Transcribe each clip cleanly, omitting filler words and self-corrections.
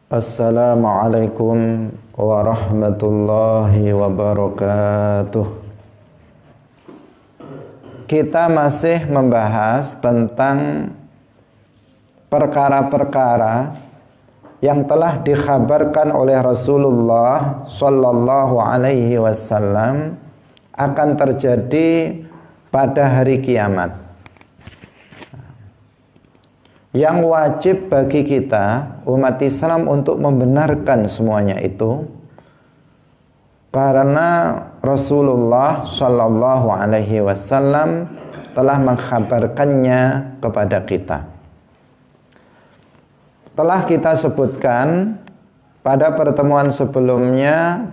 Assalamualaikum warahmatullahi wabarakatuh. Kita masih membahas tentang perkara-perkara yang telah dikhabarkan oleh Rasulullah Sallallahu Alaihi Wasallam akan terjadi pada hari kiamat. Yang wajib bagi kita umat Islam untuk membenarkan semuanya itu, karena Rasulullah Sallallahu Alaihi Wasallam telah mengkhabarkannya kepada kita. Telah kita sebutkan pada pertemuan sebelumnya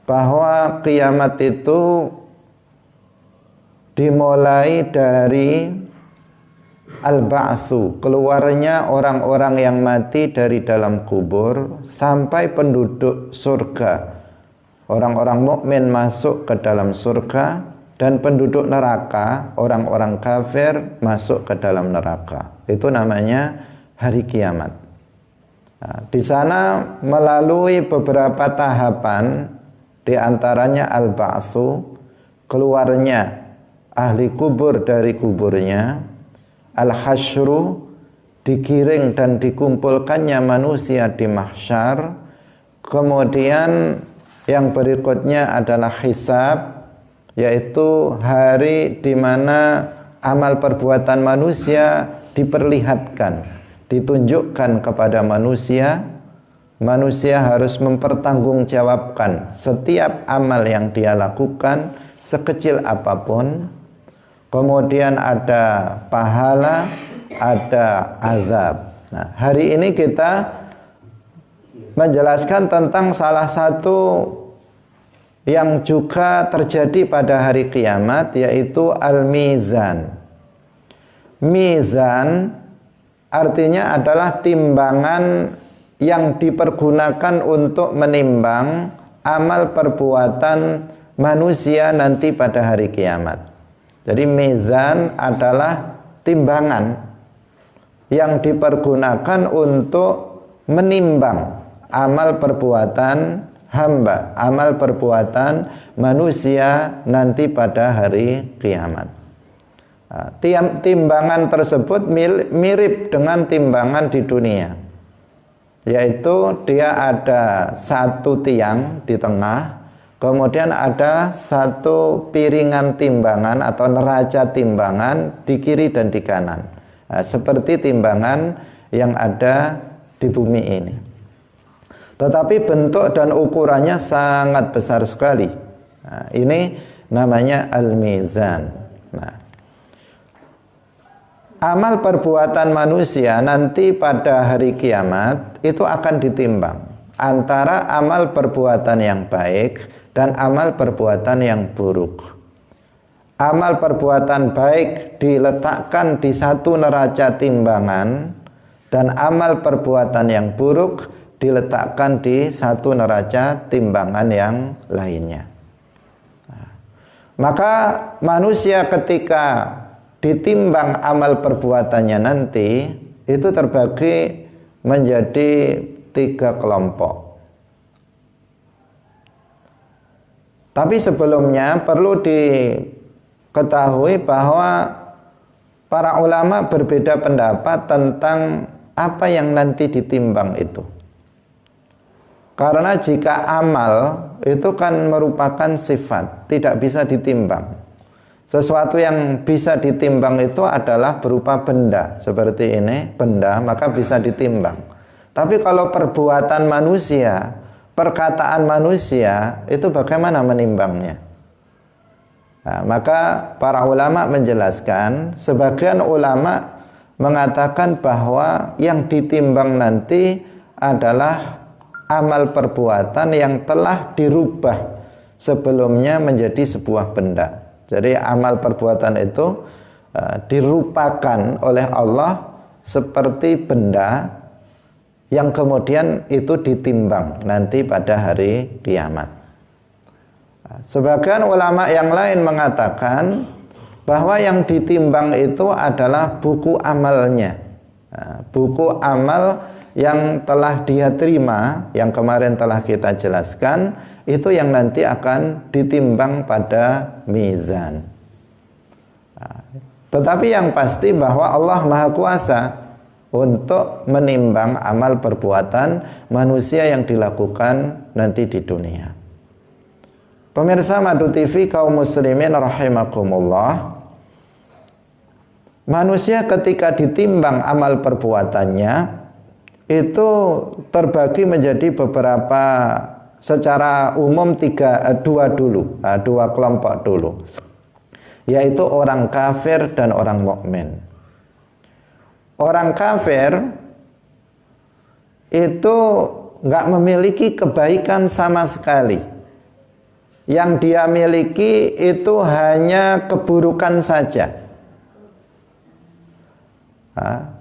bahwa kiamat itu dimulai dari al-ba'tsu, keluarnya orang-orang yang mati dari dalam kubur, sampai penduduk surga, orang-orang mukmin masuk ke dalam surga, dan penduduk neraka, orang-orang kafir masuk ke dalam neraka. Itu namanya hari kiamat. Nah, di sana melalui beberapa tahapan, di antaranya al-ba'tsu, keluarnya ahli kubur dari kuburnya, al-hasyru, digiring dan dikumpulkannya manusia di mahsyar. Kemudian yang berikutnya adalah hisab, yaitu hari di mana amal perbuatan manusia diperlihatkan, ditunjukkan kepada manusia. Manusia harus mempertanggungjawabkan setiap amal yang dia lakukan, sekecil apapun. Kemudian ada pahala, ada azab. Nah, hari ini kita menjelaskan tentang salah satu yang juga terjadi pada hari kiamat, yaitu al-mizan. Mizan artinya adalah timbangan yang dipergunakan untuk menimbang amal perbuatan manusia nanti pada hari kiamat. Jadi mizan adalah timbangan yang dipergunakan untuk menimbang amal perbuatan hamba, amal perbuatan manusia nanti pada hari kiamat. Nah, timbangan tersebut mirip dengan timbangan di dunia, yaitu dia ada satu tiang di tengah, kemudian ada satu piringan timbangan atau neraca timbangan di kiri dan di kanan. Nah, seperti timbangan yang ada di bumi ini. Tetapi bentuk dan ukurannya sangat besar sekali. Nah, ini namanya al-mizan. Nah, amal perbuatan manusia nanti pada hari kiamat itu akan ditimbang antara amal perbuatan yang baik dan amal perbuatan yang buruk. Amal perbuatan baik diletakkan di satu neraca timbangan, dan amal perbuatan yang buruk diletakkan di satu neraca timbangan yang lainnya. Nah, maka manusia ketika ditimbang amal perbuatannya nanti, itu terbagi menjadi 3 kelompok. Tapi sebelumnya perlu diketahui bahwa para ulama berbeda pendapat tentang apa yang nanti ditimbang itu. Karena jika amal itu kan merupakan sifat, tidak bisa ditimbang. Sesuatu yang bisa ditimbang itu adalah berupa benda, seperti ini, benda, maka bisa ditimbang. Tapi kalau perbuatan manusia, perkataan manusia, itu bagaimana menimbangnya? Nah, maka para ulama menjelaskan, sebagian ulama mengatakan bahwa yang ditimbang nanti adalah amal perbuatan yang telah dirubah sebelumnya menjadi sebuah benda. Jadi amal perbuatan itu dirupakan oleh Allah seperti benda, yang kemudian itu ditimbang nanti pada hari kiamat. Sebagian ulama yang lain mengatakan bahwa yang ditimbang itu adalah buku amalnya. Buku amal yang telah dia terima, yang kemarin telah kita jelaskan, itu yang nanti akan ditimbang pada mizan. Nah, tetapi yang pasti bahwa Allah Maha Kuasa untuk menimbang amal perbuatan manusia yang dilakukan nanti di dunia. Pemirsa Madu TV kaum muslimin rahimakumullah, manusia ketika ditimbang amal perbuatannya itu terbagi menjadi beberapa, secara umum dua kelompok dulu, yaitu orang kafir dan orang mukmin. Orang kafir itu nggak memiliki kebaikan sama sekali. Yang dia miliki itu hanya keburukan saja.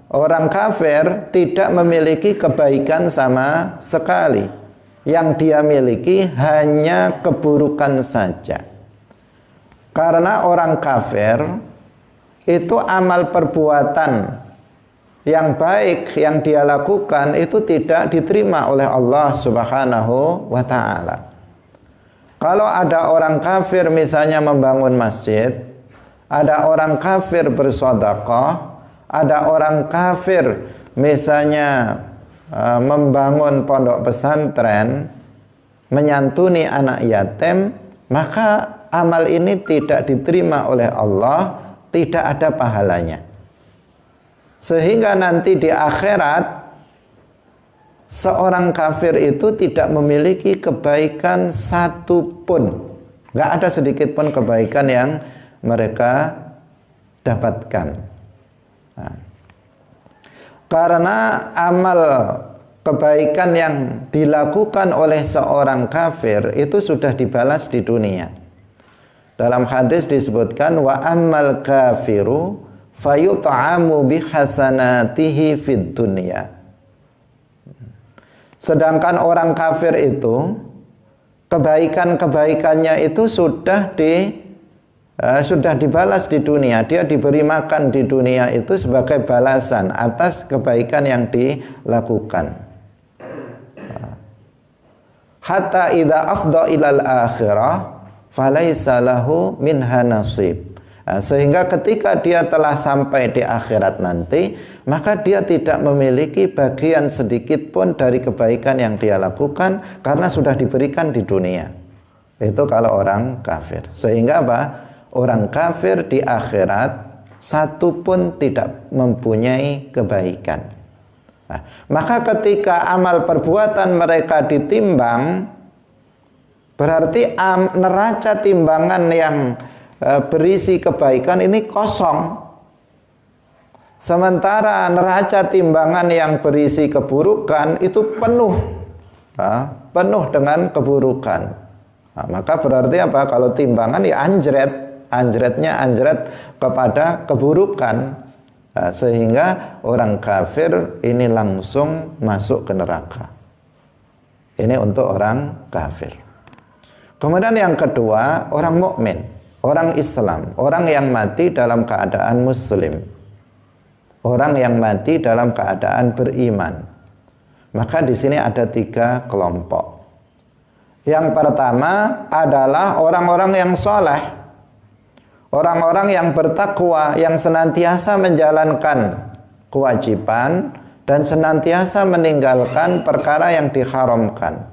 Orang kafir tidak memiliki kebaikan sama sekali. Yang dia miliki hanya keburukan saja. Karena orang kafir itu amal perbuatan yang baik yang dia lakukan itu tidak diterima oleh Allah Subhanahu wa ta'ala. Kalau ada orang kafir misalnya membangun masjid, ada orang kafir bersedekah, ada orang kafir misalnya membangun pondok pesantren, menyantuni anak yatim, maka amal ini tidak diterima oleh Allah, tidak ada pahalanya. Sehingga nanti di akhirat seorang kafir itu tidak memiliki kebaikan satupun, nggak ada sedikit pun kebaikan yang mereka dapatkan. Nah, karena amal kebaikan yang dilakukan oleh seorang kafir itu sudah dibalas di dunia. Dalam hadis disebutkan wa ammal kafiru fayut'amu bihasanatihi fid dunya. Sedangkan orang kafir itu kebaikan-kebaikannya itu sudah dibalas di dunia. Dia diberi makan di dunia itu sebagai balasan atas kebaikan yang dilakukan. Hatta idza afdha ilal akhirah falaisa lahu minha nasib. Sehingga ketika dia telah sampai di akhirat nanti, maka dia tidak memiliki bagian sedikit pun dari kebaikan yang dia lakukan karena sudah diberikan di dunia. Itu kalau orang kafir. Sehingga apa? Orang kafir di akhirat satu pun tidak mempunyai kebaikan. Nah, maka ketika amal perbuatan mereka ditimbang, berarti neraca timbangan yang berisi kebaikan ini kosong. Sementara neraca timbangan yang berisi keburukan itu penuh, penuh dengan keburukan. Nah, maka berarti apa? Kalau timbangan ya anjretnya anjret kepada keburukan, sehingga orang kafir ini langsung masuk ke neraka. Ini untuk orang kafir. Kemudian yang kedua, orang mukmin, orang Islam, orang yang mati dalam keadaan muslim, orang yang mati dalam keadaan beriman. Maka di sini ada 3 kelompok. Yang pertama adalah orang-orang yang soleh, orang-orang yang bertakwa, yang senantiasa menjalankan kewajiban dan senantiasa meninggalkan perkara yang diharamkan.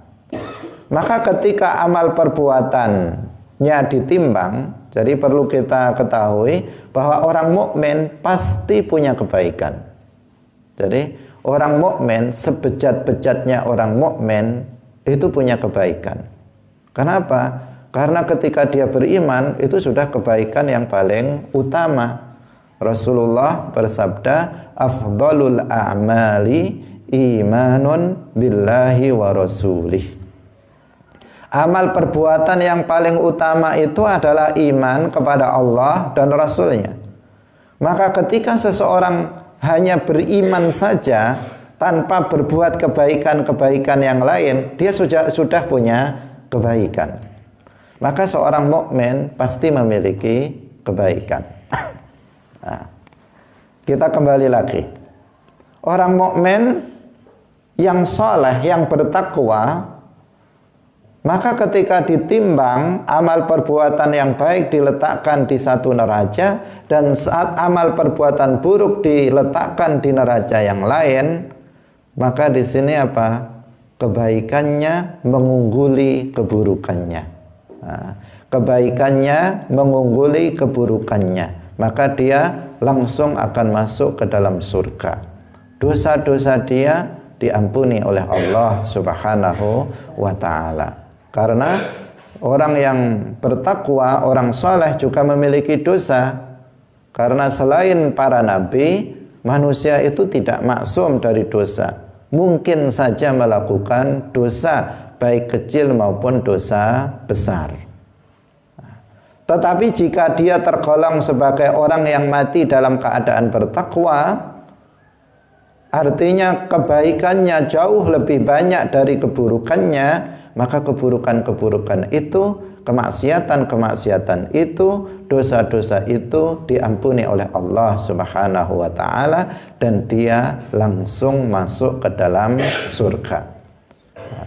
Maka ketika amal perbuatannya ditimbang, jadi perlu kita ketahui bahwa orang mukmin pasti punya kebaikan. Jadi orang mukmin, sebejat-bejatnya orang mukmin itu punya kebaikan. Kenapa? Karena ketika dia beriman itu sudah kebaikan yang paling utama. Rasulullah bersabda, afdalul a'mali imanun billahi wa rasulih. Amal perbuatan yang paling utama itu adalah iman kepada Allah dan Rasulnya. Maka ketika seseorang hanya beriman saja tanpa berbuat kebaikan-kebaikan yang lain, dia sudah punya kebaikan. Maka seorang mukmin pasti memiliki kebaikan. Nah, kita kembali lagi. Orang mukmin yang soleh, yang bertakwa, maka ketika ditimbang amal perbuatan yang baik diletakkan di satu neraca, dan saat amal perbuatan buruk diletakkan di neraca yang lain, maka di sini apa? Kebaikannya mengungguli keburukannya. Nah, kebaikannya mengungguli keburukannya, maka dia langsung akan masuk ke dalam surga. Dosa-dosa dia diampuni oleh Allah Subhanahu wa ta'ala. Karena orang yang bertakwa, orang soleh juga memiliki dosa. Karena selain para nabi, manusia itu tidak maksum dari dosa. Mungkin saja melakukan dosa, baik kecil maupun dosa besar. Tetapi jika dia tergolong sebagai orang yang mati dalam keadaan bertakwa, artinya kebaikannya jauh lebih banyak dari keburukannya, maka keburukan-keburukan itu, kemaksiatan-kemaksiatan itu, dosa-dosa itu diampuni oleh Allah Subhanahu wa ta'ala, dan dia langsung masuk ke dalam surga.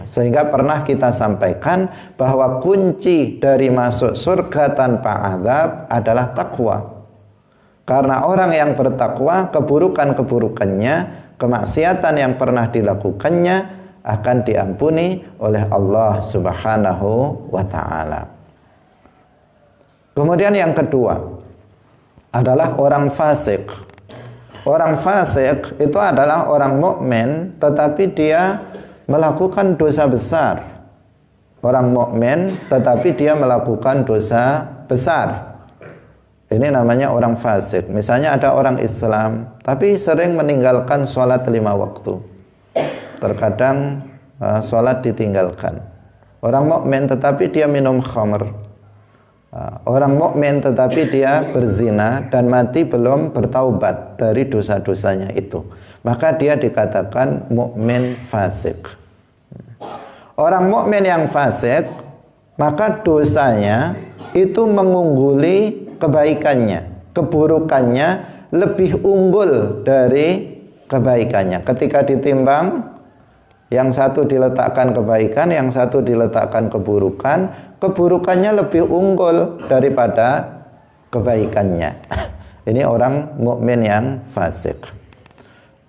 Sehingga pernah kita sampaikan bahwa kunci dari masuk surga tanpa azab adalah takwa. Karena orang yang bertakwa, keburukan-keburukannya, kemaksiatan yang pernah dilakukannya akan diampuni oleh Allah Subhanahu wa ta'ala. Kemudian yang kedua adalah orang fasik. Orang fasik itu adalah orang mukmin tetapi dia melakukan dosa besar. Orang mukmin tetapi dia melakukan dosa besar. Ini namanya orang fasik. Misalnya ada orang Islam tapi sering meninggalkan sholat 5 waktu. Terkadang sholat ditinggalkan. Orang mukmin tetapi dia minum khamr. Orang mukmin tetapi dia berzina dan mati belum bertaubat dari dosa-dosanya itu. Maka dia dikatakan mukmin fasik. Orang mukmin yang fasik, maka dosanya itu mengungguli kebaikannya. Keburukannya lebih unggul dari kebaikannya. Ketika ditimbang, yang satu diletakkan kebaikan, yang satu diletakkan keburukan, keburukannya lebih unggul daripada kebaikannya. Ini orang mukmin yang fasik.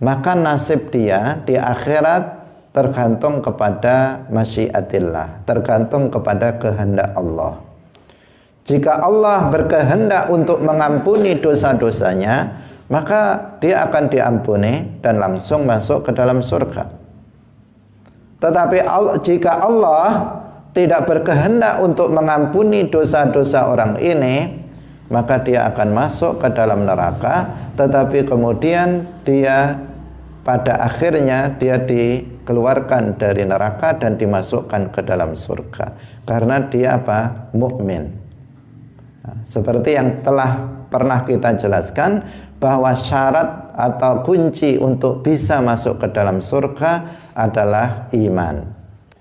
Maka nasib dia di akhirat tergantung kepada masyiatillah, tergantung kepada kehendak Allah. Jika Allah berkehendak untuk mengampuni dosa-dosanya, maka dia akan diampuni dan langsung masuk ke dalam surga. Tetapi jika Allah tidak berkehendak untuk mengampuni dosa-dosa orang ini, maka dia akan masuk ke dalam neraka, tetapi kemudian dia pada akhirnya dia dikeluarkan dari neraka dan dimasukkan ke dalam surga. Karena dia apa? Mukmin. Nah, seperti yang telah pernah kita jelaskan, bahwa syarat atau kunci untuk bisa masuk ke dalam surga adalah iman.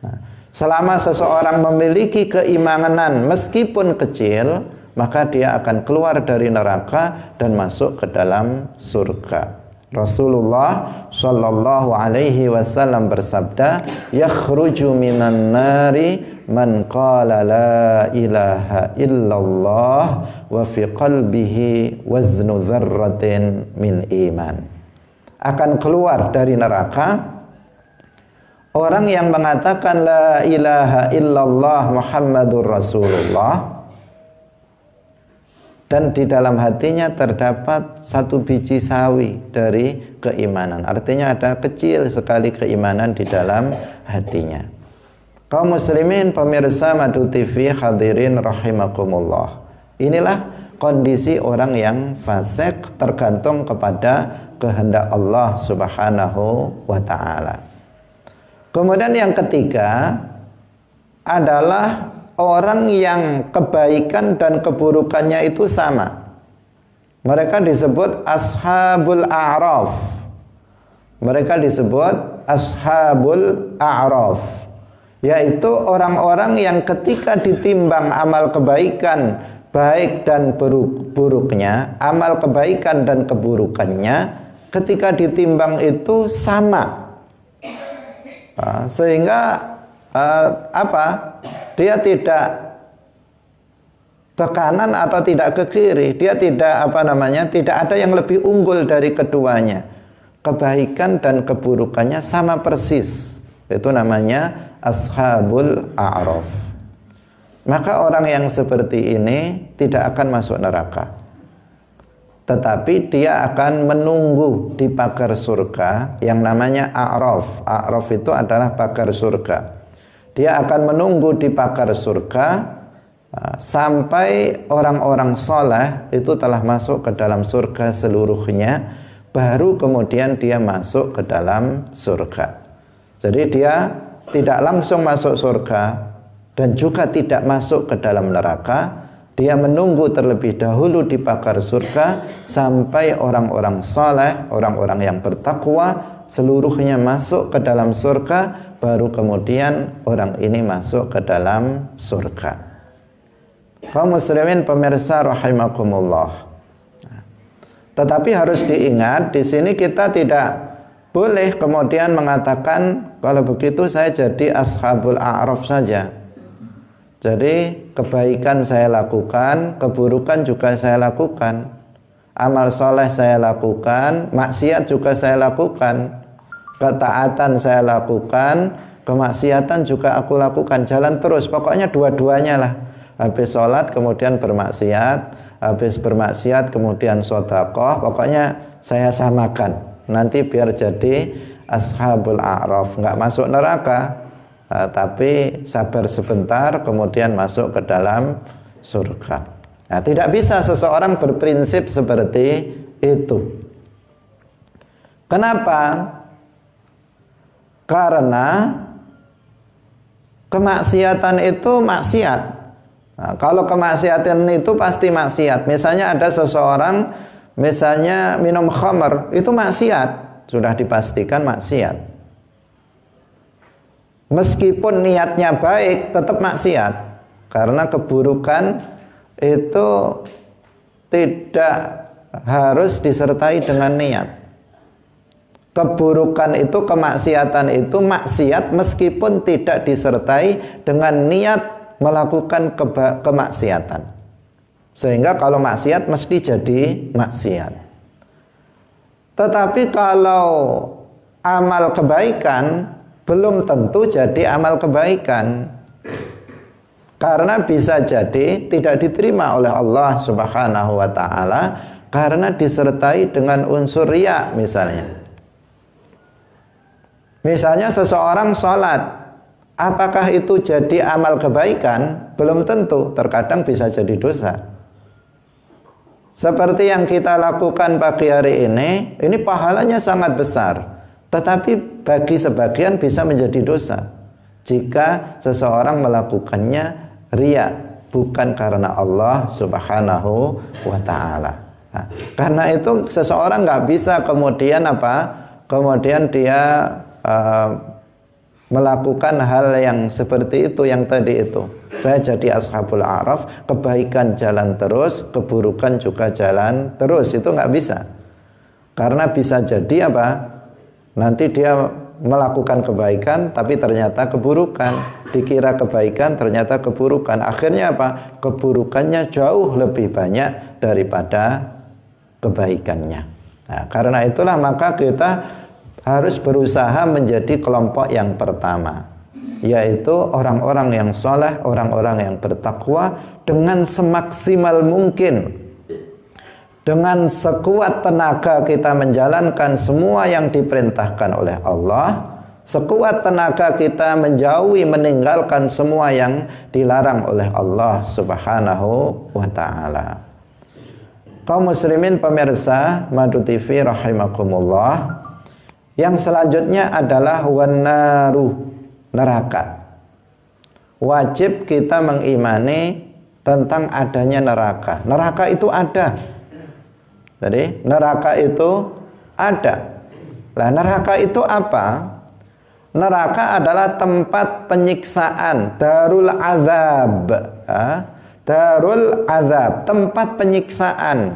Nah, selama seseorang memiliki keimanan meskipun kecil, maka dia akan keluar dari neraka dan masuk ke dalam surga. Rasulullah Shallallahu Alaihi Wasallam bersabda, "Yakhruju minan nari man qala la ilaha illallah wa fi qalbihi waznu dzarratin min iman." Akan keluar dari neraka orang yang mengatakan la ilaha illallah Muhammadur Rasulullah, dan di dalam hatinya terdapat satu biji sawi dari keimanan. Artinya ada kecil sekali keimanan di dalam hatinya. Kaum muslimin pemirsa Madu TV hadirin rahimakumullah. Inilah kondisi orang yang fasik, tergantung kepada kehendak Allah Subhanahu wa ta'ala. Kemudian yang ketiga adalah orang yang kebaikan dan keburukannya itu sama. Mereka disebut ashabul a'raf. Mereka disebut ashabul a'raf, yaitu orang-orang yang ketika ditimbang amal kebaikan baik dan buruknya, amal kebaikan dan keburukannya ketika ditimbang itu sama. Sehingga dia tidak ke kanan atau tidak ke kiri, dia tidak tidak ada yang lebih unggul dari keduanya. Kebaikan dan keburukannya sama persis. Itu namanya ashabul a'raf. Maka orang yang seperti ini tidak akan masuk neraka, tetapi dia akan menunggu di pagar surga yang namanya a'raf. A'raf itu adalah pagar surga. Dia akan menunggu di pagar surga sampai orang-orang soleh itu telah masuk ke dalam surga seluruhnya, baru kemudian dia masuk ke dalam surga. Jadi dia tidak langsung masuk surga dan juga tidak masuk ke dalam neraka. Dia menunggu terlebih dahulu di pagar surga sampai orang-orang soleh, orang-orang yang bertakwa seluruhnya masuk ke dalam surga, baru kemudian orang ini masuk ke dalam surga. Kaum muslimin pemirsa rahimakumullah. Tetapi harus diingat, di sini kita tidak boleh kemudian mengatakan kalau begitu saya jadi ashabul a'raf saja. Jadi kebaikan saya lakukan, keburukan juga saya lakukan, amal soleh saya lakukan, maksiat juga saya lakukan, ketaatan saya lakukan, kemaksiatan juga aku lakukan, jalan terus, pokoknya dua-duanya lah. Habis sholat kemudian bermaksiat, habis bermaksiat kemudian sedekah, pokoknya saya samakan. Nanti biar jadi ashabul a'raf, nggak masuk neraka, tapi sabar sebentar kemudian masuk ke dalam surga. Nah, tidak bisa seseorang berprinsip seperti itu. Kenapa? Karena kemaksiatan itu maksiat. Nah, kalau kemaksiatan itu pasti maksiat. Misalnya ada seseorang misalnya minum khamr, itu maksiat, sudah dipastikan maksiat. Meskipun niatnya baik, tetap maksiat. Karena keburukan itu tidak harus disertai dengan niat. Keburukan itu, kemaksiatan itu maksiat meskipun tidak disertai dengan niat melakukan kemaksiatan. Sehingga kalau maksiat mesti jadi maksiat. Tetapi kalau amal kebaikan belum tentu jadi amal kebaikan, karena bisa jadi tidak diterima oleh Allah Subhanahu wa ta'ala karena disertai dengan unsur riya. Misalnya seseorang sholat, apakah itu jadi amal kebaikan? Belum tentu, terkadang bisa jadi dosa. Seperti yang kita lakukan pagi hari ini pahalanya sangat besar, tetapi bagi sebagian bisa menjadi dosa jika seseorang melakukannya riya, bukan karena Allah Subhanahu wa ta'ala. Nah, karena itu seseorang nggak bisa kemudian kemudian dia melakukan hal yang seperti itu, yang tadi itu. Saya jadi ashabul a'raf, kebaikan jalan terus, keburukan juga jalan terus, itu nggak bisa. Karena bisa jadi nanti dia melakukan kebaikan tapi ternyata keburukan, dikira kebaikan ternyata keburukan. Akhirnya keburukannya jauh lebih banyak daripada kebaikannya. Nah, karena itulah maka kita harus berusaha menjadi kelompok yang pertama, yaitu orang-orang yang soleh, orang-orang yang bertakwa, dengan semaksimal mungkin, dengan sekuat tenaga kita menjalankan semua yang diperintahkan oleh Allah, sekuat tenaga kita menjauhi, meninggalkan semua yang dilarang oleh Allah Subhanahu wa ta'ala. Kaum muslimin pemirsa Madu TV rahimakumullah, yang selanjutnya adalah wannaru, neraka. Wajib kita mengimani tentang adanya neraka. Neraka itu ada. Jadi neraka itu ada. Nah, neraka itu apa? Neraka adalah tempat penyiksaan, darul azab. Darul azab, tempat penyiksaan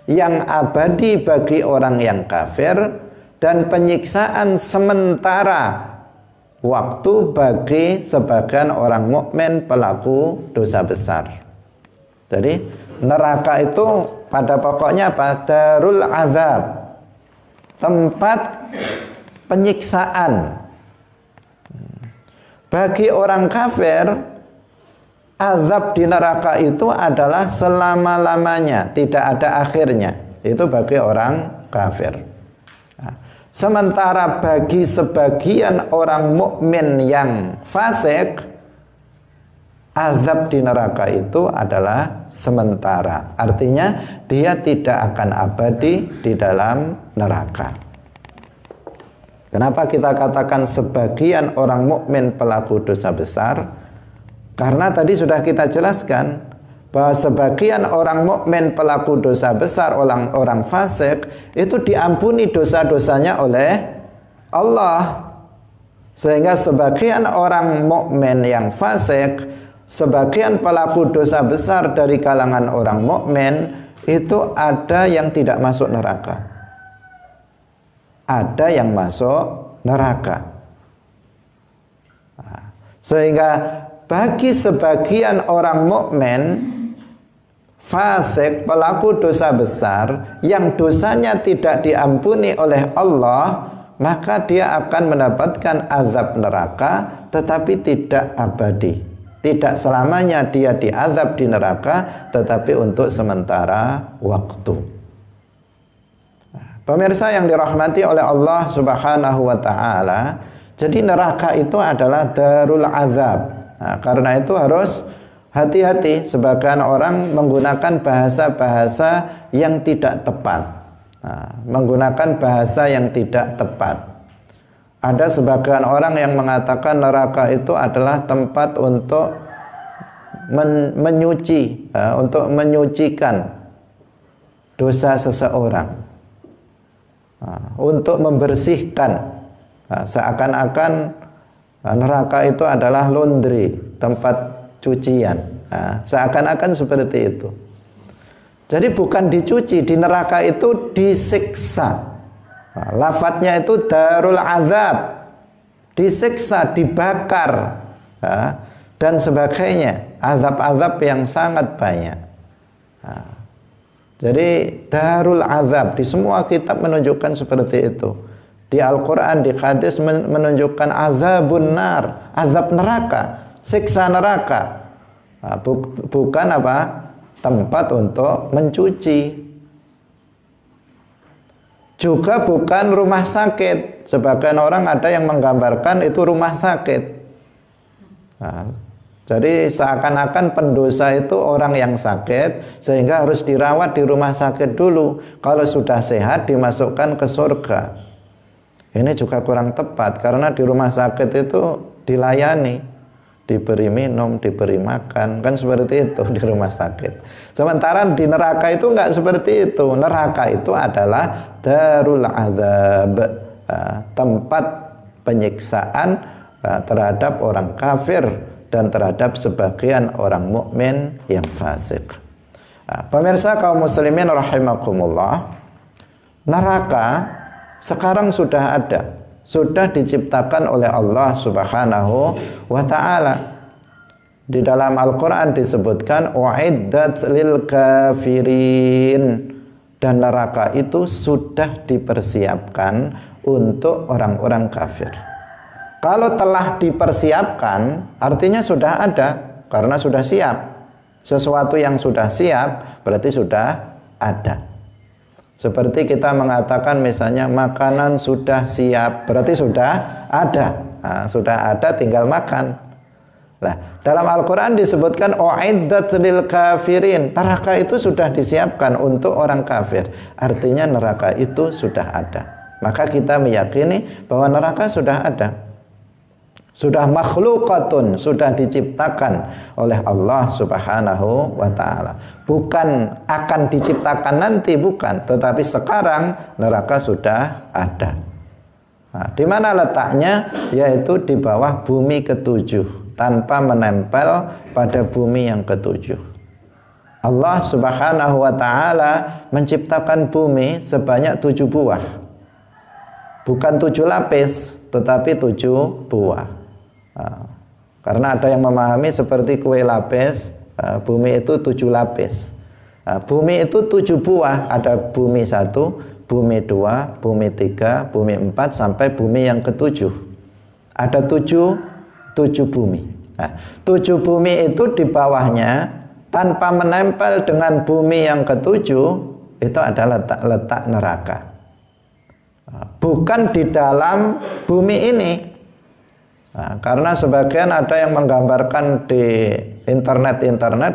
yang abadi bagi orang yang kafir, dan penyiksaan sementara waktu bagi sebagian orang mukmin pelaku dosa besar. Jadi neraka itu pada pokoknya apa? Darul azab, tempat penyiksaan. Bagi orang kafir, azab di neraka itu adalah selama-lamanya, tidak ada akhirnya. Itu bagi orang kafir. Sementara bagi sebagian orang mukmin yang fasik, azab di neraka itu adalah sementara. Artinya dia tidak akan abadi di dalam neraka. Kenapa kita katakan sebagian orang mukmin pelaku dosa besar? Karena tadi sudah kita jelaskan bahwa sebagian orang mukmin pelaku dosa besar, orang fasik itu diampuni dosa-dosanya oleh Allah. Sehingga sebagian orang mukmin yang fasik, sebagian pelaku dosa besar dari kalangan orang mukmin itu ada yang tidak masuk neraka. Ada yang masuk neraka. Sehingga bagi sebagian orang mukmin fasik, pelaku dosa besar yang dosanya tidak diampuni oleh Allah, maka dia akan mendapatkan azab neraka tetapi tidak abadi. Tidak selamanya dia diazab di neraka, tetapi untuk sementara waktu. Pemirsa yang dirahmati oleh Allah Subhanahu wa ta'ala, jadi neraka itu adalah darul azab. Nah, karena itu harus hati-hati. Sebagian orang menggunakan bahasa-bahasa yang tidak tepat. Menggunakan bahasa yang tidak tepat. Ada sebagian orang yang mengatakan neraka itu adalah tempat untuk menyuci, untuk menyucikan dosa seseorang. Untuk membersihkan, seakan-akan neraka itu adalah laundry, tempat cucian. Seakan-akan seperti itu. Jadi bukan dicuci, di neraka itu disiksa. Lafadznya itu darul azab, disiksa, dibakar, dan sebagainya. Azab-azab yang sangat banyak. Jadi darul azab di semua kitab menunjukkan seperti itu. Di Al-Quran, di hadis menunjukkan azabun nar, azab neraka, siksa neraka. Bukan apa? Tempat untuk mencuci. Juga bukan rumah sakit. Sebagian orang ada yang menggambarkan itu rumah sakit. Jadi seakan-akan pendosa itu orang yang sakit, sehingga harus dirawat di rumah sakit dulu. Kalau sudah sehat dimasukkan ke surga. Ini juga kurang tepat, karena di rumah sakit itu dilayani, diberi minum, diberi makan, kan seperti itu di rumah sakit. Sementara di neraka itu enggak seperti itu. Neraka itu adalah darul azab, tempat penyiksaan terhadap orang kafir dan terhadap sebagian orang mukmin yang fasik. Pemirsa kaum muslimin rahimakumullah, neraka sekarang sudah ada, sudah diciptakan oleh Allah Subhanahu wa ta'ala. Di dalam Al-Quran disebutkan wa'iddat lil kafirin, dan neraka itu sudah dipersiapkan untuk orang-orang kafir. Kalau telah dipersiapkan, artinya sudah ada, karena sudah siap. Sesuatu yang sudah siap berarti sudah ada. Seperti kita mengatakan misalnya makanan sudah siap, berarti sudah ada. Sudah ada, tinggal makan. Nah, dalam Al-Quran disebutkan u'iddat lil kafirin, neraka itu sudah disiapkan untuk orang kafir. Artinya neraka itu sudah ada. Maka kita meyakini bahwa neraka sudah ada. Sudah makhlukatun, sudah diciptakan oleh Allah Subhanahu wa ta'ala. Bukan akan diciptakan nanti, bukan, tetapi sekarang neraka sudah ada. Nah, di mana letaknya? Yaitu di bawah bumi ketujuh, tanpa menempel pada bumi yang ketujuh. Allah Subhanahu wa ta'ala menciptakan bumi sebanyak 7 buah. Bukan 7 lapis, tetapi 7 buah. Karena ada yang memahami seperti kue lapis, bumi itu 7 lapis. Bumi itu 7 buah, ada bumi 1, bumi 2, bumi 3, bumi 4 sampai bumi yang ke-7. Ada 7 bumi. 7 bumi itu di bawahnya tanpa menempel dengan bumi yang ke-7 itu adalah letak neraka. Bukan di dalam bumi ini. Karena sebagian ada yang menggambarkan di internet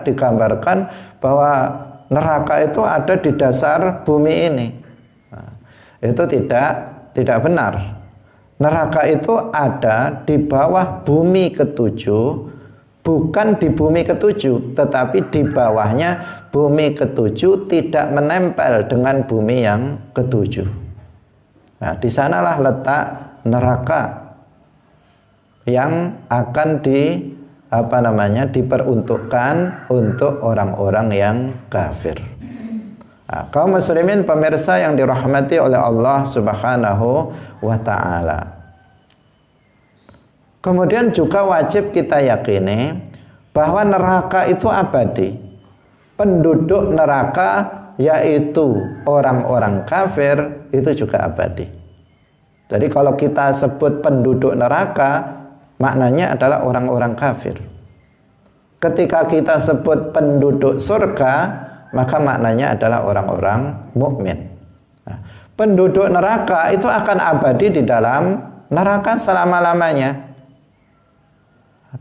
digambarkan bahwa neraka itu ada di dasar bumi ini. Itu tidak benar. Neraka itu ada di bawah bumi ke-7, bukan di bumi ke-7, tetapi di bawahnya bumi ke-7 tidak menempel dengan bumi yang ke-7. Nah, di sanalah letak neraka yang akan diperuntukkan untuk orang-orang yang kafir. Nah, kaum muslimin pemirsa yang dirahmati oleh Allah Subhanahu wa ta'ala. Kemudian juga wajib kita yakini bahwa neraka itu abadi. Penduduk neraka yaitu orang-orang kafir itu juga abadi. Jadi kalau kita sebut penduduk neraka, maknanya adalah orang-orang kafir. Ketika kita sebut penduduk surga, maka maknanya adalah orang-orang mukmin. Nah, penduduk neraka itu akan abadi di dalam neraka selama-lamanya.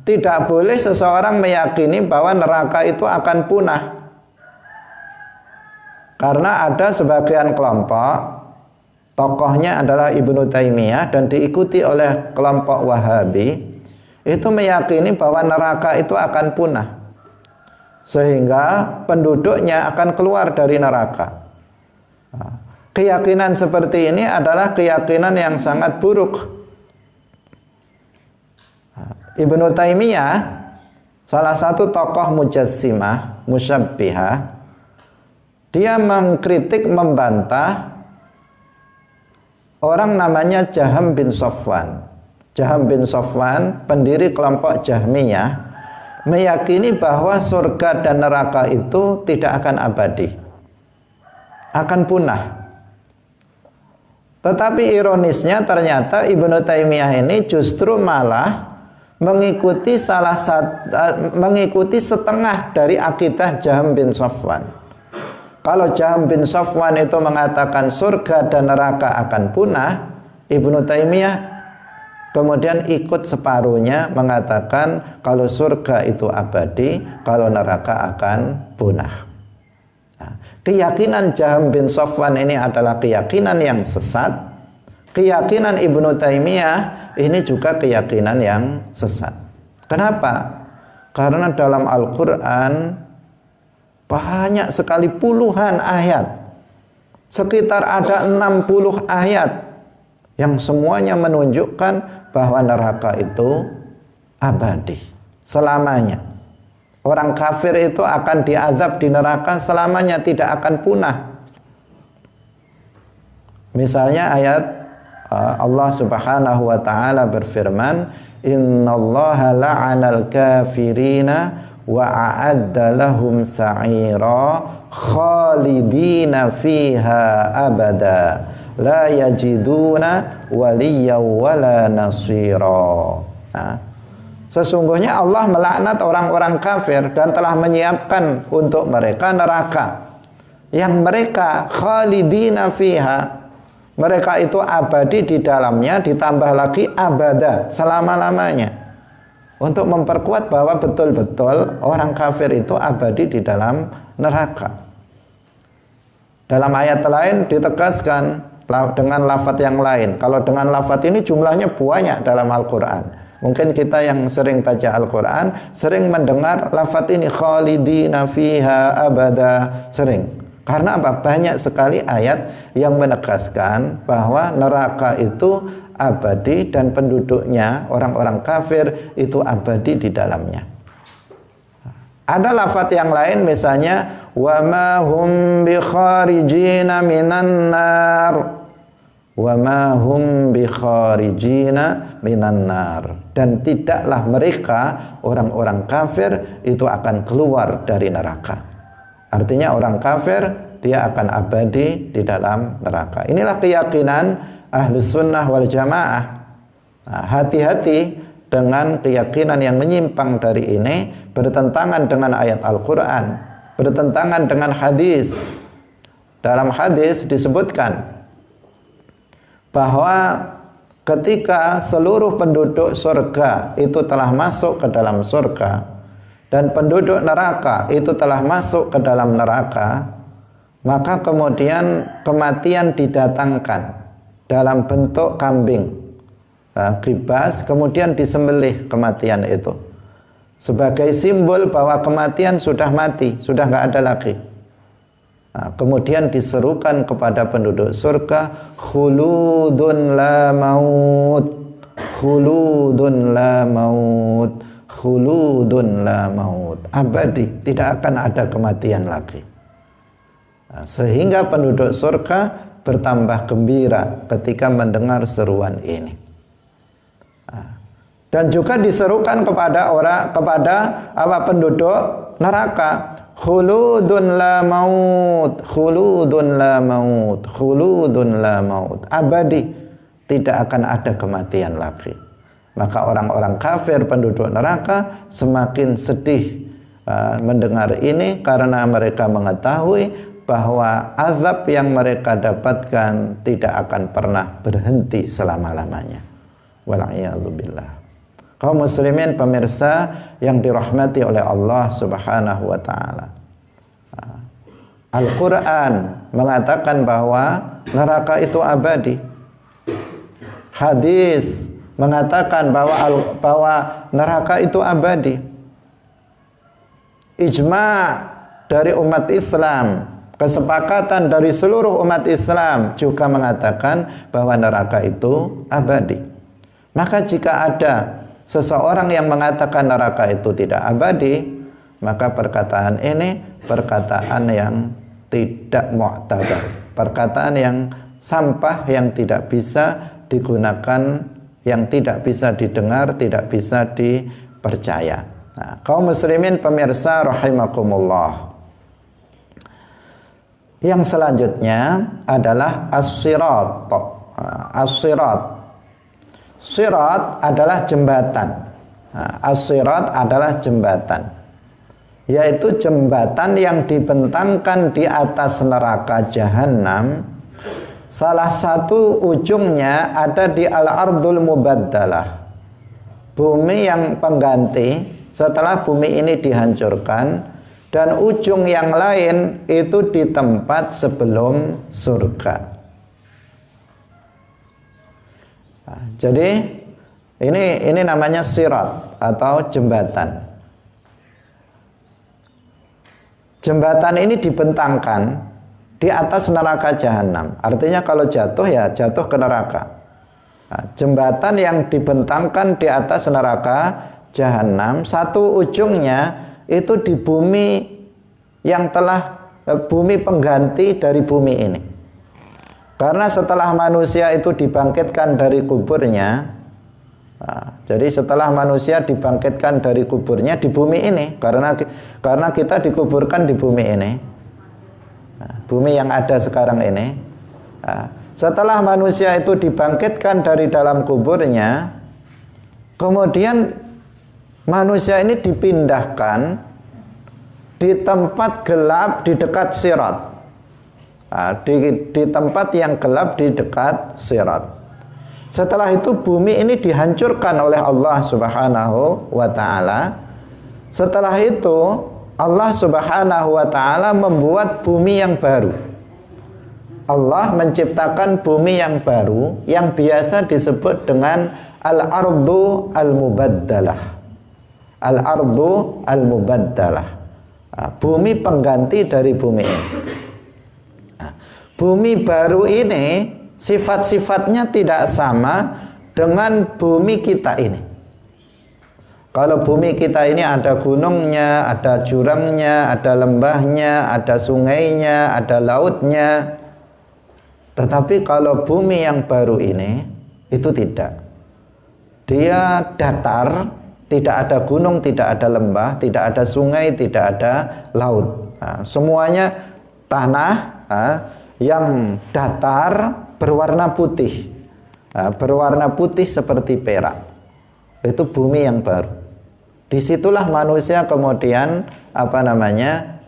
Tidak boleh seseorang meyakini bahwa neraka itu akan punah. Karena ada sebagian kelompok, tokohnya adalah Ibnu Taimiyah dan diikuti oleh kelompok Wahabi, itu meyakini bahwa neraka itu akan punah, sehingga penduduknya akan keluar dari neraka. Keyakinan seperti ini adalah keyakinan yang sangat buruk. Ibnu Taimiyah, salah satu tokoh mujassimah, musyabbihah, dia mengkritik, membantah orang namanya Jaham bin Safwan. Jaham bin Safwan, pendiri kelompok Jahmiyah, meyakini bahwa surga dan neraka itu tidak akan abadi, akan punah. Tetapi ironisnya ternyata Ibnu Taimiyah ini justru malah mengikuti setengah dari akidah Jaham bin Safwan. Kalau Jaham bin Safwan itu mengatakan surga dan neraka akan punah, Ibnu Taimiyah kemudian ikut separuhnya mengatakan kalau surga itu abadi, kalau neraka akan punah. Nah, keyakinan Jaham bin Safwan ini adalah keyakinan yang sesat. Keyakinan Ibnu Taimiyah ini juga keyakinan yang sesat. Kenapa? Karena dalam Al-Quran banyak sekali puluhan ayat, sekitar ada 60 ayat yang semuanya menunjukkan bahwa neraka itu abadi selamanya. Orang kafir itu akan diazab di neraka selamanya, tidak akan punah. Misalnya ayat Allah Subhanahu wa ta'ala berfirman, innallaha la'anal kafirina wa a'adda lahum sa'ira khalidina fiha abada la yajiduna waliya wala nasira. Nah, sesungguhnya Allah melaknat orang-orang kafir dan telah menyiapkan untuk mereka neraka yang mereka khalidina fiha, mereka itu abadi di dalamnya, ditambah lagi abada, selama-lamanya, untuk memperkuat bahwa betul-betul orang kafir itu abadi di dalam neraka. Dalam ayat lain ditegaskan dengan lafaz yang lain. Kalau dengan lafaz ini jumlahnya banyak dalam Al-Quran. Mungkin kita yang sering baca Al-Quran sering mendengar lafaz ini, khalidina fiha abada, sering. Karena apa? Banyak sekali ayat yang menegaskan bahwa neraka itu abadi dan penduduknya, orang-orang kafir itu abadi di dalamnya. Ada lafaz yang lain misalnya wa ma hum bi kharijina minan nar, wa ma hum bikharijina minan nar, dan tidaklah mereka orang-orang kafir itu akan keluar dari neraka. Artinya orang kafir dia akan abadi di dalam neraka. Inilah keyakinan Ahlus Sunnah wal Jamaah. Nah, hati-hati dengan keyakinan yang menyimpang dari ini, bertentangan dengan ayat Al-Quran, bertentangan dengan hadis. Dalam hadis disebutkan bahwa ketika seluruh penduduk surga itu telah masuk ke dalam surga dan penduduk neraka itu telah masuk ke dalam neraka, maka kemudian kematian didatangkan dalam bentuk kambing, kibas, kemudian disembelih kematian itu sebagai simbol bahwa kematian sudah mati, sudah nggak ada lagi. Kemudian diserukan kepada penduduk surga, khuludun la maut, khuludun la maut, khuludun la maut, abadi, tidak akan ada kematian lagi. Sehingga penduduk surga bertambah gembira ketika mendengar seruan ini. Dan juga diserukan kepada penduduk neraka, khuludun la maut, khuludun la maut, khuludun la maut, abadi, tidak akan ada kematian lagi. Maka orang-orang kafir penduduk neraka semakin sedih mendengar ini, karena mereka mengetahui bahwa azab yang mereka dapatkan tidak akan pernah berhenti selama-lamanya. Wal'iyadzubillah. Kaum muslimin pemirsa yang dirahmati oleh Allah Subhanahu wa taala. Al-Qur'an mengatakan bahwa neraka itu abadi. Hadis mengatakan bahwa neraka itu abadi. Ijma' dari umat Islam, kesepakatan dari seluruh umat Islam juga mengatakan bahwa neraka itu abadi. Maka jika ada seseorang yang mengatakan neraka itu tidak abadi, maka perkataan ini perkataan yang tidak mu'tabar, perkataan yang sampah, yang tidak bisa digunakan, yang tidak bisa didengar, tidak bisa dipercaya. Nah, kaum muslimin pemirsa rahimakumullah, yang selanjutnya adalah as-sirat. As-sirat, sirat adalah jembatan. As-sirat adalah jembatan, yaitu jembatan yang dibentangkan di atas neraka jahanam. Salah satu ujungnya ada di al-ardul mubaddalah, bumi yang pengganti setelah bumi ini dihancurkan, dan ujung yang lain itu di tempat sebelum surga. Jadi ini namanya sirat atau jembatan. Jembatan ini dibentangkan di atas neraka jahanam. Artinya kalau jatuh ya jatuh ke neraka. Nah, jembatan yang dibentangkan di atas neraka jahanam, satu ujungnya itu di bumi yang telah bumi pengganti dari bumi ini. Karena setelah manusia itu dibangkitkan dari kuburnya, jadi setelah manusia dibangkitkan dari kuburnya di bumi ini, karena kita dikuburkan di bumi ini, bumi yang ada sekarang ini. Setelah manusia itu dibangkitkan dari dalam kuburnya, kemudian manusia ini dipindahkan di tempat gelap di dekat sirat. Di tempat yang gelap di dekat sirat. Setelah itu bumi ini dihancurkan oleh Allah Subhanahu wa ta'ala. Setelah itu Allah Subhanahu wa ta'ala membuat bumi yang baru. Allah menciptakan bumi yang baru yang biasa disebut dengan al-ardu al-mubaddalah. Al-ardu al-mubaddalah, bumi pengganti dari bumi ini. Bumi baru ini sifat-sifatnya tidak sama dengan bumi kita ini. Kalau bumi kita ini ada gunungnya, ada jurangnya, ada lembahnya, ada sungainya, ada lautnya. Tetapi kalau bumi yang baru ini itu tidak. Dia datar, tidak ada gunung, tidak ada lembah, tidak ada sungai, tidak ada laut. Nah, semuanya tanah yang datar berwarna putih. Nah, berwarna putih seperti perak. Itu bumi yang baru. Disitulah manusia kemudian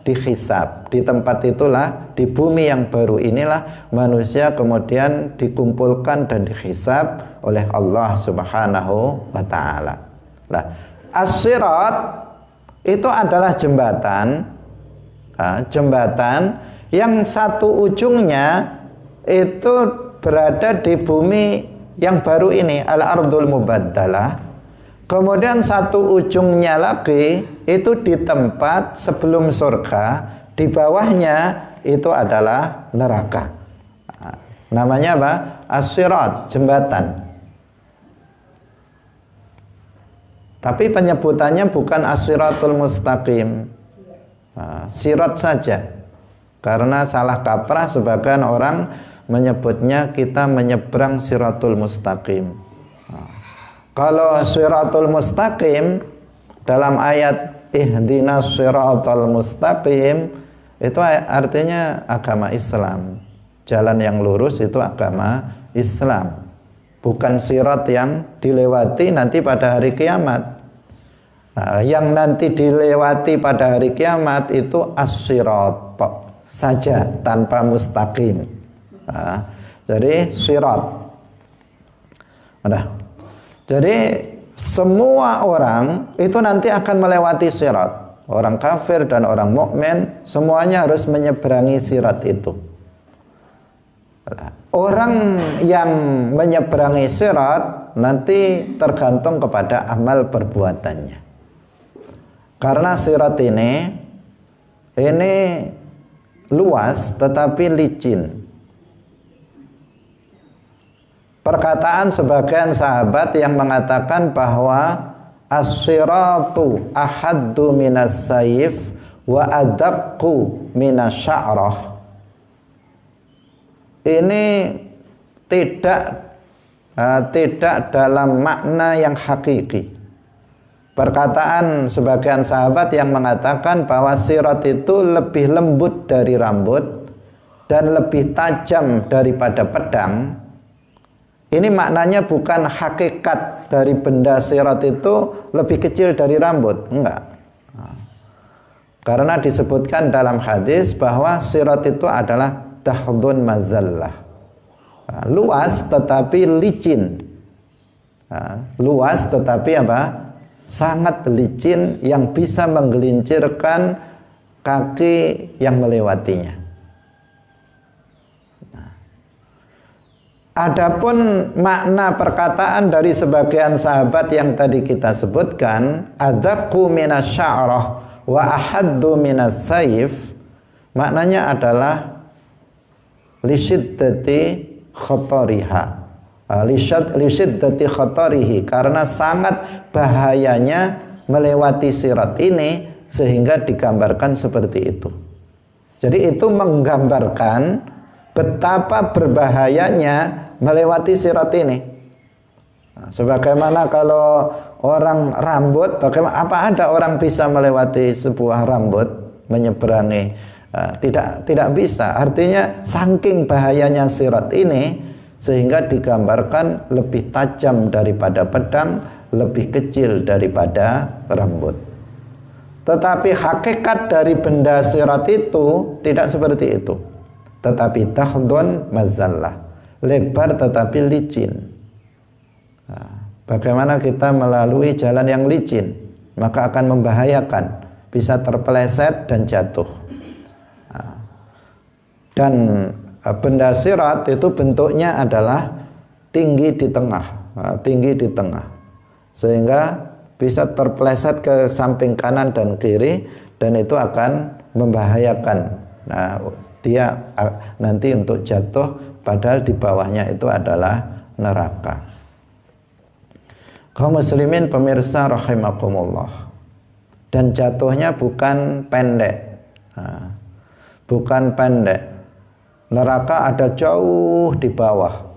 dihisab. Di tempat itulah, di bumi yang baru inilah manusia kemudian dikumpulkan dan dihisab oleh Allah Subhanahu wa ta'ala. Nah, as-sirat itu adalah jembatan, jembatan yang satu ujungnya itu berada di bumi yang baru ini, al-ardul mubaddalah. Kemudian satu ujungnya lagi itu di tempat sebelum surga, di bawahnya itu adalah neraka. Namanya apa? As-sirat, jembatan. Tapi penyebutannya bukan as-siratul mustaqim, sirat saja. Karena salah kaprah sebagian orang menyebutnya kita menyeberang siratul mustaqim. Kalau siratul mustaqim dalam ayat ihdinas siratal mustaqim itu artinya agama Islam. Jalan yang lurus itu agama Islam. Bukan sirat yang dilewati nanti pada hari kiamat. Nah, yang nanti dilewati pada hari kiamat itu as-sirat saja tanpa mustaqim. Nah, jadi sirat. Nah, jadi semua orang itu nanti akan melewati sirat. Orang kafir dan orang mukmin semuanya harus menyeberangi sirat itu. Orang yang menyeberangi sirat nanti tergantung kepada amal perbuatannya. Karena sirat ini luas tetapi licin. Perkataan sebagian sahabat yang mengatakan bahwa as-siratu ahaddu minas sayf wa adaqqu minas sya'rah. Ini tidak dalam makna yang hakiki. Perkataan sebagian sahabat yang mengatakan bahwa sirat itu lebih lembut dari rambut dan lebih tajam daripada pedang. Ini maknanya bukan hakikat dari benda sirat itu lebih kecil dari rambut, enggak. Karena disebutkan dalam hadis bahwa sirat itu adalah dahdun mazallah. Luas tetapi licin. Luas tetapi sangat licin yang bisa menggelincirkan kaki yang melewatinya. Adapun makna perkataan dari sebagian sahabat yang tadi kita sebutkan, adaqqu minas sya'rah wa ahaddu minas sayf, maknanya adalah lisyiddati khatariha, lisyiddati khatarihi, karena sangat bahayanya melewati sirat ini sehingga digambarkan seperti itu. Jadi itu menggambarkan betapa berbahayanya melewati sirat ini. Sebagaimana kalau orang rambut, apa ada orang bisa melewati sebuah rambut, menyeberangi? Tidak bisa. Artinya saking bahayanya sirat ini sehingga digambarkan lebih tajam daripada pedang, lebih kecil daripada rambut. Tetapi hakikat dari benda sirat itu tidak seperti itu. Tetapi dahdun mazallah, lebar tetapi licin. Bagaimana kita melalui jalan yang licin, maka akan membahayakan, bisa terpeleset dan jatuh. Dan benda sirat itu bentuknya adalah tinggi di tengah, sehingga bisa terpeleset ke samping kanan dan kiri, dan itu akan membahayakan. Dia nanti untuk jatuh, padahal di bawahnya itu adalah neraka. Kaum muslimin pemirsa rahimakumullah, dan jatuhnya bukan pendek, neraka ada jauh di bawah.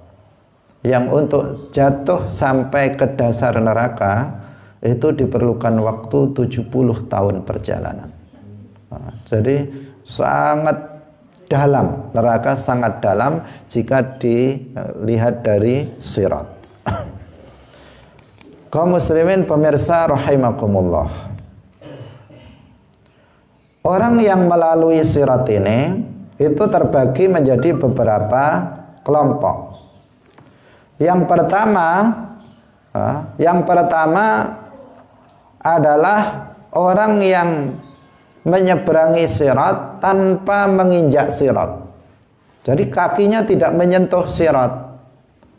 Yang untuk jatuh sampai ke dasar neraka itu diperlukan waktu 70 tahun perjalanan. Nah, jadi sangat dalam, neraka sangat dalam jika dilihat dari sirat. Kaum muslimin pemirsa rahimakumullah. Orang yang melalui sirat ini itu terbagi menjadi beberapa kelompok. Yang pertama adalah orang yang menyeberangi sirat tanpa menginjak sirat. Jadi kakinya tidak menyentuh sirat.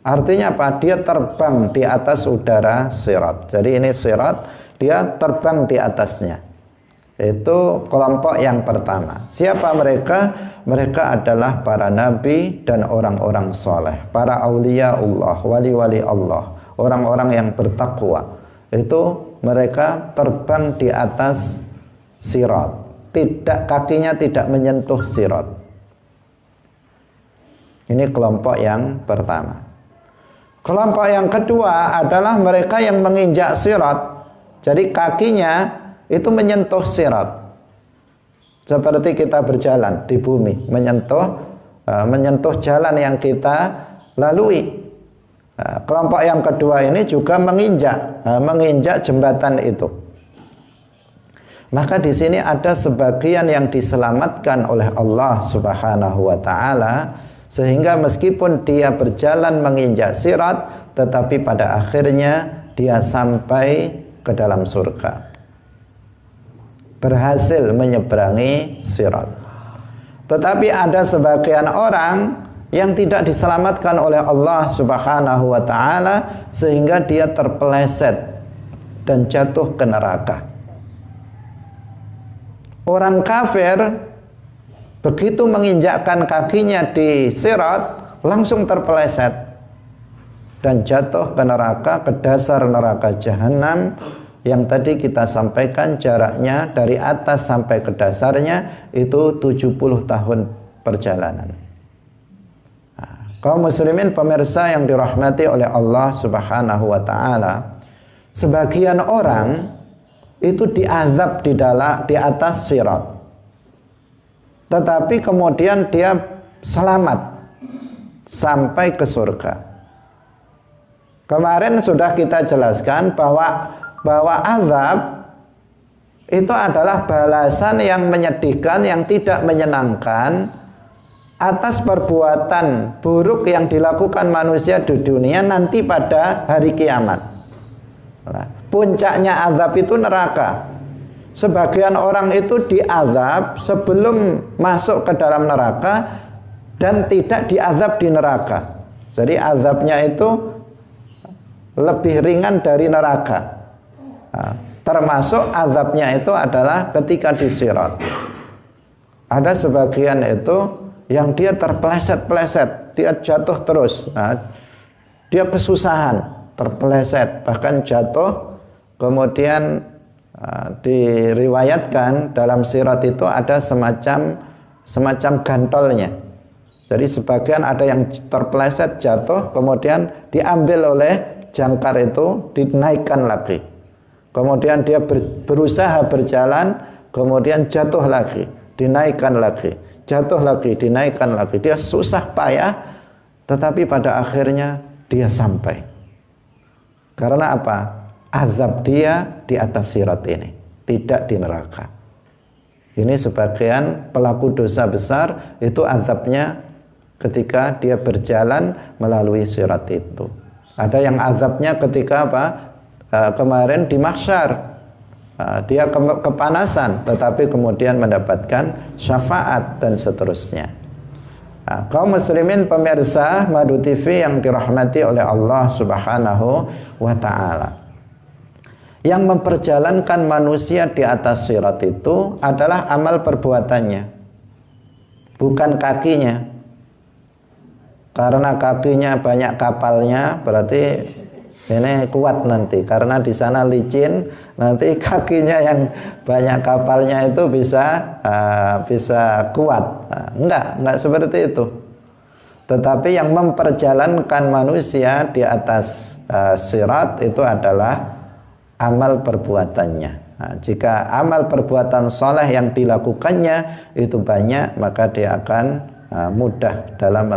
Artinya apa? Dia terbang di atas udara sirat. Jadi ini sirat, dia terbang di atasnya. Itu kelompok yang pertama. Siapa mereka? Mereka adalah para nabi dan orang-orang soleh, para aulia Allah, wali-wali Allah, orang-orang yang bertakwa. Itu mereka terbang di atas sirat, kakinya tidak menyentuh sirat. Ini kelompok yang pertama. Kelompok yang kedua adalah mereka yang menginjak sirat. Jadi kakinya itu menyentuh sirat, seperti kita berjalan di bumi, menyentuh jalan yang kita lalui. Kelompok yang kedua ini juga menginjak jembatan itu. Maka di sini ada sebagian yang diselamatkan oleh Allah Subhanahu wa taala, sehingga meskipun dia berjalan menginjak sirat, tetapi pada akhirnya dia sampai ke dalam surga, berhasil menyeberangi sirat. Tetapi ada sebagian orang yang tidak diselamatkan oleh Allah Subhanahu wa taala, sehingga dia terpeleset dan jatuh ke neraka. Orang kafir begitu menginjakkan kakinya di sirat langsung terpeleset dan jatuh ke neraka, ke dasar neraka jahanam. Yang tadi kita sampaikan jaraknya dari atas sampai ke dasarnya itu 70 tahun perjalanan. Kaum muslimin pemirsa yang dirahmati oleh Allah Subhanahu wa taala, sebagian orang itu diazab di atas sirat, tetapi kemudian dia selamat sampai ke surga. Kemarin sudah kita jelaskan bahwa azab itu adalah balasan yang menyedihkan, yang tidak menyenangkan atas perbuatan buruk yang dilakukan manusia di dunia nanti pada hari kiamat. Nah, puncaknya azab itu neraka. Sebagian orang itu diazab sebelum masuk ke dalam neraka dan tidak diazab di neraka. Jadi azabnya itu lebih ringan dari neraka. Nah, termasuk azabnya itu adalah ketika di sirat. Ada sebagian itu yang dia terpeleset-peleset, dia jatuh terus. Nah, dia kesusahan, terpeleset, bahkan jatuh. Kemudian diriwayatkan dalam sirat itu ada semacam gantolnya. Jadi sebagian ada yang terpeleset, jatuh, kemudian diambil oleh jangkar itu, dinaikkan lagi. Kemudian dia berusaha berjalan, kemudian jatuh lagi, dinaikkan lagi, jatuh lagi, dinaikkan lagi. Dia susah payah, tetapi pada akhirnya dia sampai. Karena apa? Azab dia di atas sirat ini, tidak di neraka. Ini sebagian pelaku dosa besar, itu azabnya ketika dia berjalan melalui sirat itu. Ada yang azabnya ketika apa? Kemarin di mahsyar, dia kepanasan, tetapi kemudian mendapatkan syafaat dan seterusnya. Kaum muslimin pemirsa Madu TV yang dirahmati oleh Allah Subhanahu wa taala, yang memperjalankan manusia di atas sirat itu adalah amal perbuatannya, bukan kakinya. Karena kakinya banyak kapalnya, berarti ini kuat nanti. Karena di sana licin, nanti kakinya yang banyak kapalnya itu bisa kuat. Enggak seperti itu. Tetapi yang memperjalankan manusia di atas sirat itu adalah amal perbuatannya. Nah, jika amal perbuatan soleh yang dilakukannya itu banyak, maka dia akan mudah dalam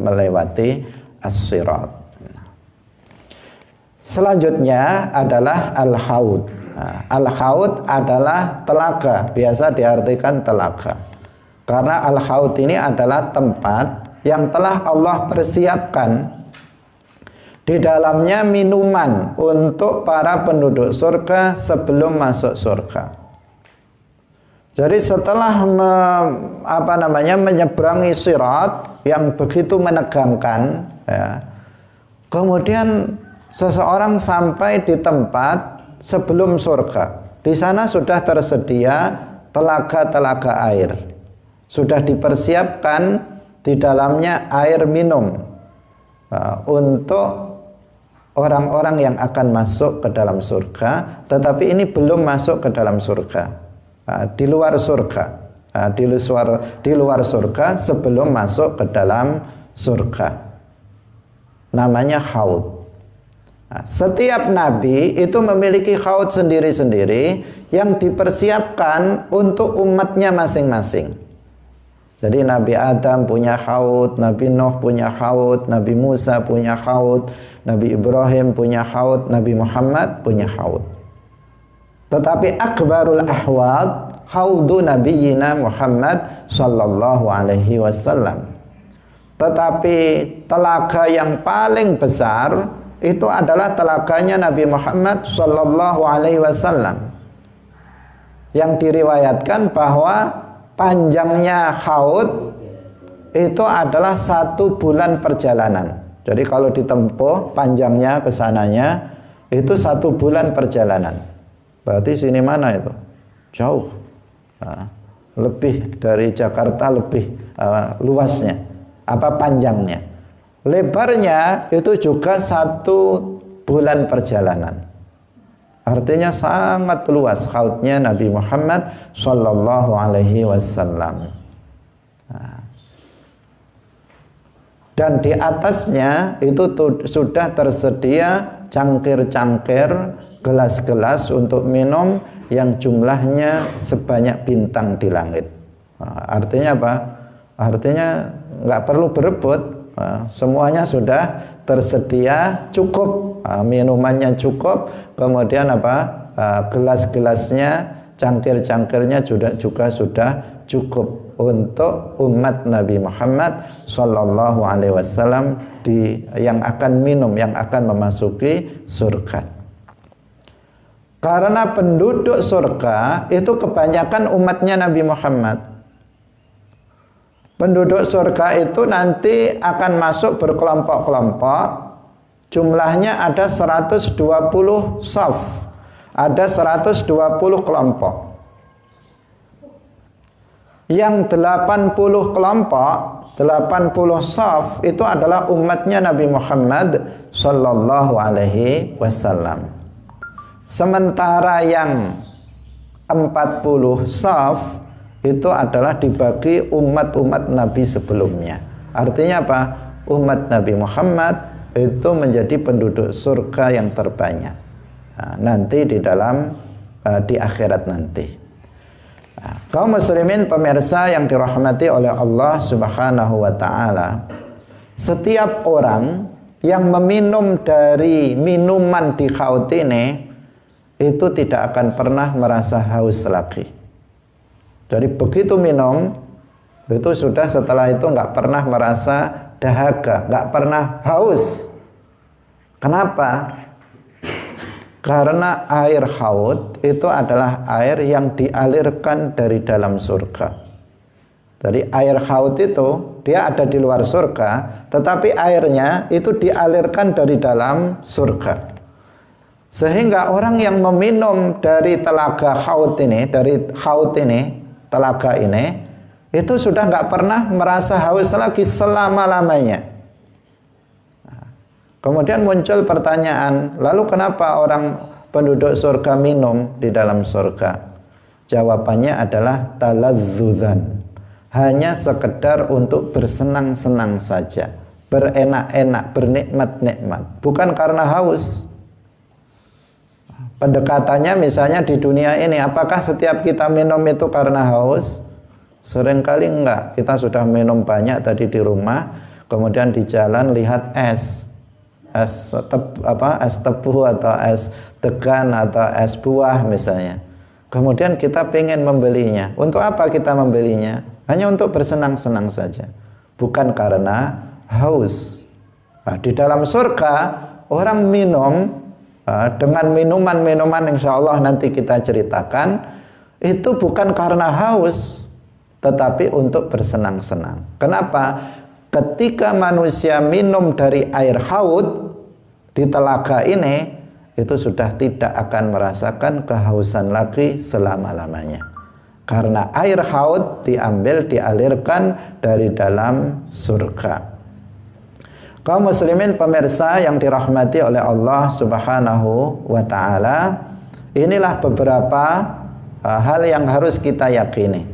melewati as-sirat. Selanjutnya adalah al-haud. Nah, al-haud adalah telaga, biasa diartikan telaga. Karena al-haud ini adalah tempat yang telah Allah persiapkan di dalamnya minuman untuk para penduduk surga sebelum masuk surga. Jadi setelah menyeberangi sirat yang begitu menegangkan, ya, kemudian seseorang sampai di tempat sebelum surga. Di sana sudah tersedia telaga-telaga air. Sudah dipersiapkan di dalamnya air minum untuk orang-orang yang akan masuk ke dalam surga, tetapi ini belum masuk ke dalam surga, di luar surga, di luar surga sebelum masuk ke dalam surga. Namanya haud. Setiap nabi itu memiliki haud sendiri-sendiri yang dipersiapkan untuk umatnya masing-masing. Jadi Nabi Adam punya haud, Nabi Nuh punya haud, Nabi Musa punya haud, Nabi Ibrahim punya haud, Nabi Muhammad punya haud. Tetapi akbarul ahwad haudu nabiyina Muhammad sallallahu alaihi wasallam. Tetapi telaga yang paling besar itu adalah telaganya Nabi Muhammad sallallahu alaihi wasallam. Yang diriwayatkan bahwa panjangnya haud itu adalah 1 bulan perjalanan. Jadi kalau ditempuh panjangnya kesananya itu 1 bulan perjalanan. Berarti sini mana itu? Jauh. Lebih dari Jakarta, lebih luasnya. Apa panjangnya? Lebarnya itu juga 1 bulan perjalanan. Artinya sangat luas haudnya Nabi Muhammad sallallahu alaihi wasallam. Dan di atasnya itu sudah tersedia cangkir-cangkir, gelas-gelas untuk minum yang jumlahnya sebanyak bintang di langit. Artinya apa? Artinya nggak perlu berebut, semuanya sudah tersedia cukup, minumannya cukup, kemudian gelas-gelasnya, cangkir-cangkirnya juga sudah cukup untuk umat Nabi Muhammad sallallahu alaihi wasallam yang akan minum, yang akan memasuki surga. Karena penduduk surga itu kebanyakan umatnya Nabi Muhammad. Penduduk surga itu nanti akan masuk berkelompok-kelompok. Jumlahnya ada 120 shaf. Ada 120 kelompok. Yang 80 kelompok, 80 shaf itu adalah umatnya Nabi Muhammad sallallahu alaihi wasallam. Sementara yang 40 shaf itu adalah dibagi umat-umat Nabi sebelumnya. Artinya apa? Umat Nabi Muhammad itu menjadi penduduk surga yang terbanyak. Nanti di akhirat nanti. Kaum muslimin pemirsa yang dirahmati oleh Allah Subhanahu wa taala, setiap orang yang meminum dari minuman di haud ini itu tidak akan pernah merasa haus lagi. Jadi begitu minum itu sudah, setelah itu nggak pernah merasa dahaga, nggak pernah haus. Kenapa? Karena air haud itu adalah air yang dialirkan dari dalam surga. Jadi air haud itu dia ada di luar surga, tetapi airnya itu dialirkan dari dalam surga. Sehingga orang yang meminum dari telaga haud ini, telaga ini, itu sudah nggak pernah merasa haus lagi selama-lamanya. Kemudian muncul pertanyaan, lalu kenapa orang penduduk surga minum di dalam surga? Jawabannya adalah taladzzudzan. hanya sekedar untuk bersenang-senang saja, berenak-enak, bernikmat-nikmat, bukan karena haus. Pendekatannya misalnya di dunia ini, apakah setiap kita minum itu karena haus? Seringkali enggak. Kita sudah minum banyak tadi di rumah, kemudian di jalan lihat es tebu atau es degan atau es buah misalnya. Kemudian kita pengen membelinya. Untuk apa kita membelinya? Hanya untuk bersenang-senang saja, bukan karena haus. Nah, di dalam surga orang minum dengan minuman-minuman insya Allah nanti kita ceritakan, itu bukan karena haus, tetapi untuk bersenang-senang. Kenapa? Ketika manusia minum dari air haud di telaga ini, itu sudah tidak akan merasakan kehausan lagi selama-lamanya. Karena air haud dialirkan dari dalam surga. Kaum muslimin pemirsa yang dirahmati oleh Allah Subhanahu wa taala, inilah beberapa hal yang harus kita yakini.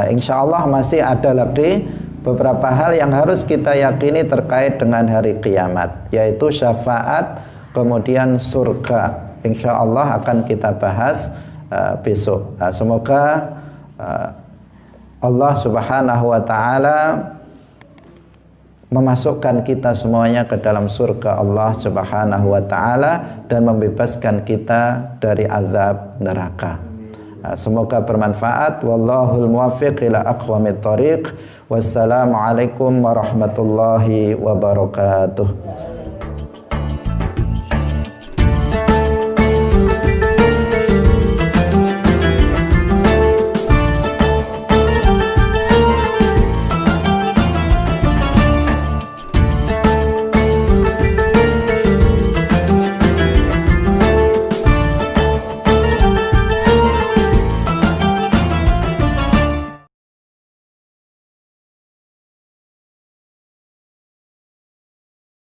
Insya Allah masih ada lagi beberapa hal yang harus kita yakini terkait dengan hari kiamat, yaitu syafaat, kemudian surga. Insya Allah akan kita bahas besok. Semoga Allah Subhanahu wa taala memasukkan kita semuanya ke dalam surga Allah Subhanahu wa taala dan membebaskan kita dari azab neraka. Semoga bermanfaat. Wallahul muwaffiq ila aqwamit thoriq. Wassalamualaikum warahmatullahi wabarakatuh.